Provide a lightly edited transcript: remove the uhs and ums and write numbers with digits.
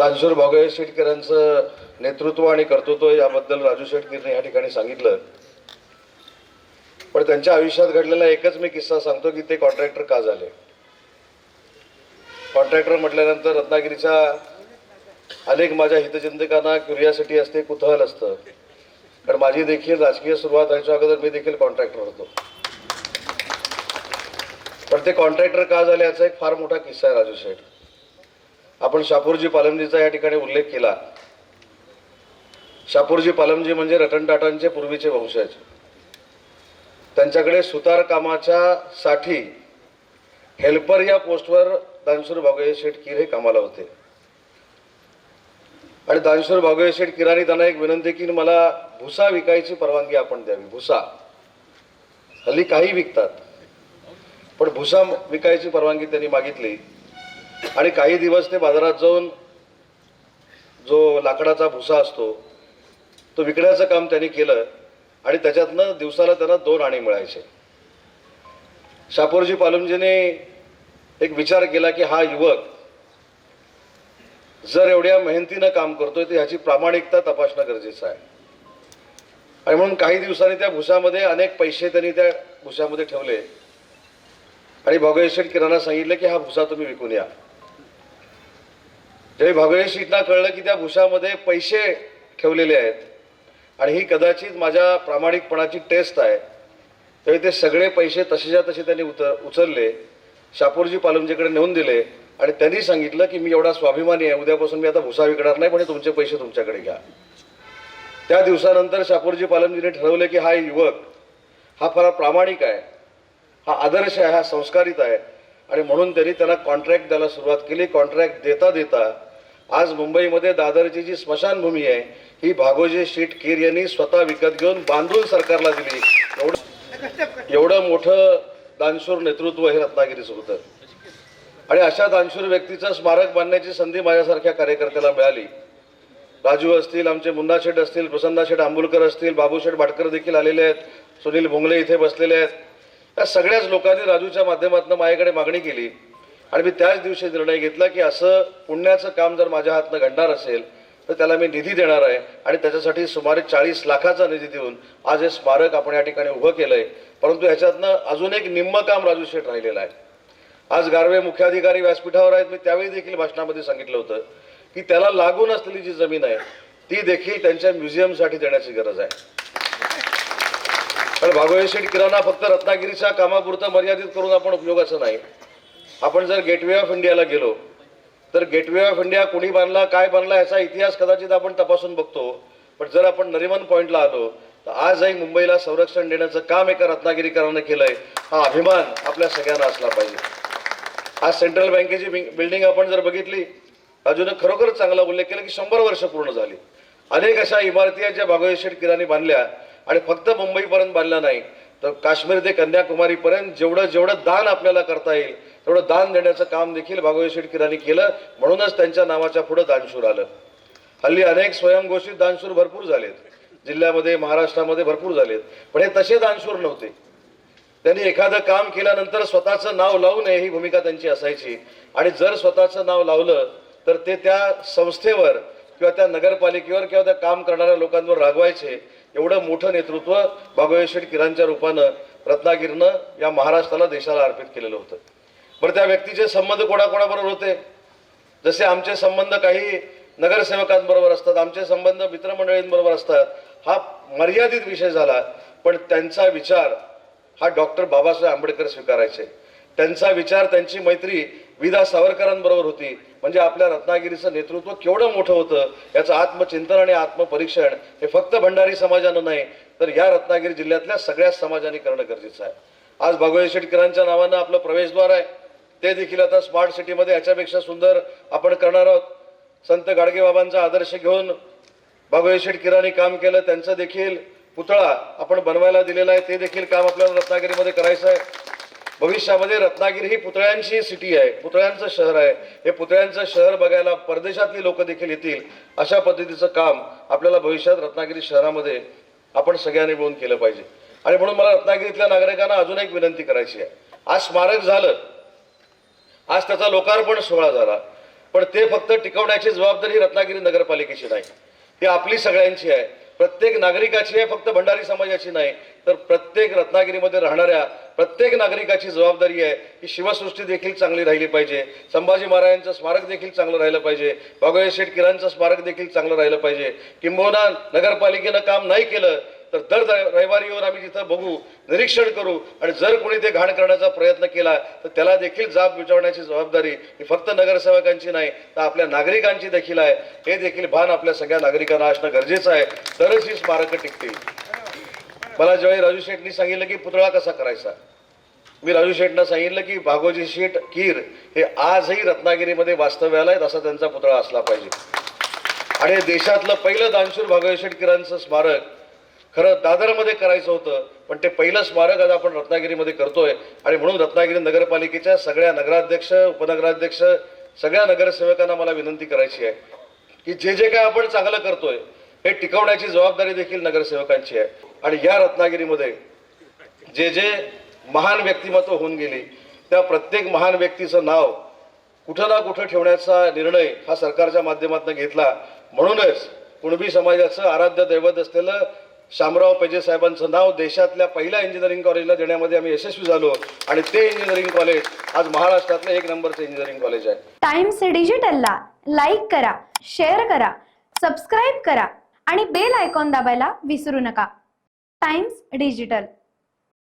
दानशूर भाऊसाहेब शेटकरांचं नेतृत्व आणि कर्तृत्व याबद्दल राजू शेटकरने या ठिकाणी सांगितलं. पण त्यांच्या आयुष्यात घडलेला एकच मी किस्सा सांगतो की ते कॉन्ट्रॅक्टर का झाले. कॉन्ट्रॅक्टर म्हटल्यानंतर रत्नागिरीच्या अनेक माझ्या हितचिंतकांना क्युरियासिटी असते, कुतूहल असतं. कारण माझी देखील राजकीय सुरुवात व्हायच्या अगोदर मी देखील कॉन्ट्रॅक्टर होतो. पण ते कॉन्ट्रॅक्टर का झाले याचा एक फार मोठा किस्सा आहे राजू शेठ. आपण शापूरजी पालमजीचा या ठिकाणी उल्लेख केला. शापूरजी पालमजी म्हणजे रतन टाटांचे पूर्वीचे वंशज. त्यांच्याकडे सुतार कामाच्या साठी हेल्पर या पोस्टवर दानशूर भाऊसाहेब शेटकीर हे कामाला होते. आणि दानशूर भाऊसाहेब शेटकीरांनी त्यांना एक विनंती की मला भुसा विकायची परवानगी आपण द्यावी. भुसा हल्ली काही विकतात, पण भुसा विकायची परवानगी त्यांनी मागितली. आणि काही दिवस ते बाजारात जाऊन जो लाकडाचा भुसा असतो तो विकण्याचं काम त्यांनी केलं. आणि त्याच्यातनं दिवसाला त्यांना 2 आणे मिळायचे. शापूरजी पालमजीने एक विचार केला की हा युवक जर एवढ्या मेहनतीनं काम करतोय तर ह्याची प्रामाणिकता तपासणं गरजेचं आहे. आणि म्हणून काही दिवसांनी त्या भुसामध्ये अनेक पैसे त्यांनी त्या भुसामध्ये ठेवले. आणि भाऊसाहेब शेटकरांना सांगितलं की हा भुसा तुम्ही विकून या. ज्यावेळी भाऊसाहेब शेटना कळलं की त्या भुसामध्ये पैसे ठेवलेले आहेत आणि ही कदाचित माझ्या प्रामाणिकपणाची टेस्ट आहे, त्यावेळी ते सगळे पैसे तसेच्या तसे त्यांनी उचलले, शापूरजी पालमजीकडे नेऊन दिले. आणि त्यांनी सांगितलं की मी एवढा स्वाभिमानी आहे, उद्यापासून मी आता भुसा विकणार नाही, पण तुमचे पैसे तुमच्याकडे घ्या. त्या दिवसानंतर शापूरजी पालमजीने ठरवले की हा युवक हा फार प्रामाणिक आहे, हा आदर्श आहे, हा संस्कारित आहे. आणि म्हणून त्यांनी त्यांना कॉन्ट्रॅक्ट द्यायला सुरुवात केली. कॉन्ट्रॅक्ट देता देता आज मुंबईमध्ये दादरची जी स्मशानभूमी आहे ही भाऊसाहेब शेटकीर यांनी स्वतः विकत घेऊन बांधून सरकारला दिली. एवढं मोठं दानशूर नेतृत्व हे रत्नागिरीचं होतं. आणि अशा दानशूर व्यक्तीचं स्मारक बांधण्याची संधी माझ्यासारख्या कार्यकर्त्याला मिळाली. राजू असतील, आमचे मुन्ना शेठ असतील, प्रसन्ना शेठ आंबुलकर असतील, बाबू शेठ भाटकर देखील आलेले आहेत, सुनील भोंगले इथे बसलेले आहेत. या सगळ्याच लोकांनी राजूच्या माध्यमातून माझ्याकडे मागणी केली. आणि मी त्याच दिवशी निर्णय घेतला की असं पुण्याचं काम जर माझ्या हातनं घडणार असेल तर त्याला मी निधी देणार आहे. आणि त्याच्यासाठी सुमारे 40 लाखाचा निधी देऊन आज हे स्मारक आपण या ठिकाणी उभं केलंय. परंतु ह्याच्यातनं अजून एक निम्म काम राजू शेठ राहिलेलं आहे. आज गारवे मुख्याधिकारी व्यासपीठावर आहेत. मी त्यावेळी देखील भाषणामध्ये सांगितलं होतं की त्याला लागून असलेली जी जमीन आहे ती देखील त्यांच्या म्युझियमसाठी देण्याची गरज आहे. कारण भाऊसाहेब शेटकरांना फक्त रत्नागिरीच्या कामापुरतं मर्यादित करून आपण उपयोगाचं नाही. आपण जर गेटवे ऑफ इंडियाला गेलो तर गेटवे ऑफ इंडिया कोणी बांधला, काय बांधला याचा इतिहास कदाचित आपण तपासून बघतो. पण जर आपण नरिमन पॉईंटला आलो तर आजही मुंबईला संरक्षण देण्याचं काम एका रत्नागिरीकरांना केलंय. हा अभिमान आपल्या सगळ्यांना असला पाहिजे. आज सेंट्रल बँकेची बिल्डिंग आपण जर बघितली, राजूने खरोखरच चांगला उल्लेख केला की 100 वर्ष पूर्ण झाली. अनेक अशा इमारती आहेत ज्या भाऊसाहेब शेटकरांनी बांधल्या. आणि फक्त मुंबईपर्यंत बांधल्या नाही तर काश्मीर ते कन्याकुमारीपर्यंत जेवढं दान आपल्याला करता येईल तेवढं दान देण्याचं काम देखील भाऊसाहेब शेटकरांनी केलं. म्हणूनच त्यांच्या नावाच्या पुढे दानशूर आलं. हल्ली अनेक स्वयंघोषित दानशूर भरपूर झालेत, जिल्ह्यामध्ये महाराष्ट्रामध्ये भरपूर झालेत. पण हे तसे दानशूर नव्हते. त्यांनी एखादं काम केल्यानंतर स्वतःचं नाव लावू नये ही भूमिका त्यांची असायची. आणि जर स्वतःचं नाव लावलं तर ते त्या संस्थेवर किंवा त्या नगरपालिकेवर किंवा त्या काम करणाऱ्या लोकांवर रागवायचे. एवढं मोठं नेतृत्व भाऊसाहेब शेटकरांच्या रूपानं रत्नागिरीनं या महाराष्ट्राला, देशाला अर्पित केलेलं होतं. बरं, त्या व्यक्तीचे संबंध कोणाकोणाबरोबर होते? जसे आमचे संबंध काही नगरसेवकांबरोबर असतात, आमचे संबंध मित्रमंडळींबरोबर असतात. हा मर्यादित विषय झाला. पण त्यांचा विचार हा डॉक्टर बाबासाहेब आंबेडकर स्वीकारायचे. त्यांचा विचार, त्यांची मैत्री विदा सावरकरांबरोबर होती. म्हणजे आपल्या रत्नागिरीचं नेतृत्व केवढं मोठं होतं याचं आत्मचिंतन आणि आत्मपरीक्षण हे फक्त भंडारी समाजानं नाही तर या रत्नागिरी जिल्ह्यातल्या सगळ्याच समाजांनी करणं गरजेचं आहे. आज भाऊसाहेब शेटकरांच्या नावानं आपलं प्रवेशद्वार आहे, ते देखील आता स्मार्ट सिटीमध्ये याच्यापेक्षा सुंदर आपण करणार आहोत. संत गाडगेबाबांचा आदर्श घेऊन भाऊसाहेब शेटकरांनी काम केलं. त्यांचं देखील पुतळा आपण बनवायला दिलेला आहे. ते देखील काम आपल्याला रत्नागिरीमध्ये करायचं आहे. भविष्यामध्ये रत्नागिरी ही पुतळ्यांची सिटी आहे, पुतळ्यांचं शहर आहे. हे पुतळ्यांचं शहर बघायला परदेशातली लोक देखील येतील. अशा पद्धतीचं काम आपल्याला भविष्यात रत्नागिरी शहरामध्ये आपण सगळ्यांनी मिळून केलं पाहिजे. आणि म्हणून मला रत्नागिरीतल्या नागरिकांना अजून एक विनंती करायची आहे. आज स्मारक झालं, आज त्याचा लोकार्पण सोहळा झाला, पण ते फक्त टिकवण्याची जबाबदारी रत्नागिरी नगरपालिकेची नाही, ती आपली सगळ्यांची आहे, प्रत्येक नागरिकाची आहे. फक्त भंडारी समाजाची नाही, तर प्रत्येक रत्नागिरीमध्ये राहणाऱ्या प्रत्येक नागरिकाची जबाबदारी आहे की शिवसृष्टी देखील चांगली राहिली पाहिजे, संभाजी महाराजांचं स्मारक देखील चांगलं राहिलं पाहिजे, भागवत शेठ किरांचं स्मारक देखील चांगलं राहिलं पाहिजे. किंबहुना नगरपालिकेनं काम नाही केलं तर दर रविवारी येऊन आम्ही तिथं बघू, निरीक्षण करू, आणि जर कोणी ते घाण करण्याचा प्रयत्न केला तर त्याला देखील जाब विचारण्याची जबाबदारी ही फक्त नगरसेवकांची नाही तर आपल्या नागरिकांची देखील आहे. हे देखील भान आपल्या सगळ्या नागरिकांना असणं गरजेचं आहे, तरच ही स्मारकं टिकतील. मला ज्यावेळी राजू शेठनी सांगितलं की पुतळा कसा करायचा, मी राजू शेठना सांगितलं की भागोजी शेठ कीर हे आजही रत्नागिरीमध्ये वास्तव्याला आहेत, असा त्यांचा पुतळा असला पाहिजे. आणि देशातलं पहिलं दानशूर भागवत शेठ कीरांचं स्मारक खरं दादरमध्ये करायचं होतं, पण ते पहिलं स्मारक आज आपण रत्नागिरीमध्ये करतोय. आणि म्हणून रत्नागिरी नगरपालिकेच्या सगळ्या नगराध्यक्ष, उपनगराध्यक्ष, सगळ्या नगरसेवकांना मला विनंती करायची आहे की जे काय आपण चांगलं करतोय हे टिकवण्याची जबाबदारी देखील नगरसेवकांची आहे. आणि या रत्नागिरीमध्ये जे महान व्यक्तिमत्व होऊन गेली त्या प्रत्येक महान व्यक्तीचं नाव कुठं ना कुठं ठेवण्याचा निर्णय हा सरकारच्या माध्यमातून घेतला. म्हणूनच कुणबी समाजाचं आराध्य दैवत असलेलं शामराव पेजे साहेबांचं नाव देशातल्या पहिल्या इंजिनिअरिंग कॉलेजला देण्यामध्ये आम्ही यशस्वी झालो. आणि ते इंजिनिअरिंग कॉलेज आज महाराष्ट्रातलं 1 नंबरचं इंजिनिअरिंग कॉलेज आहे. टाइम्स डिजिटलला लाईक करा, शेअर करा, सबस्क्राईब करा आणि बेल आयकॉन दाबायला विसरू नका. Times digital.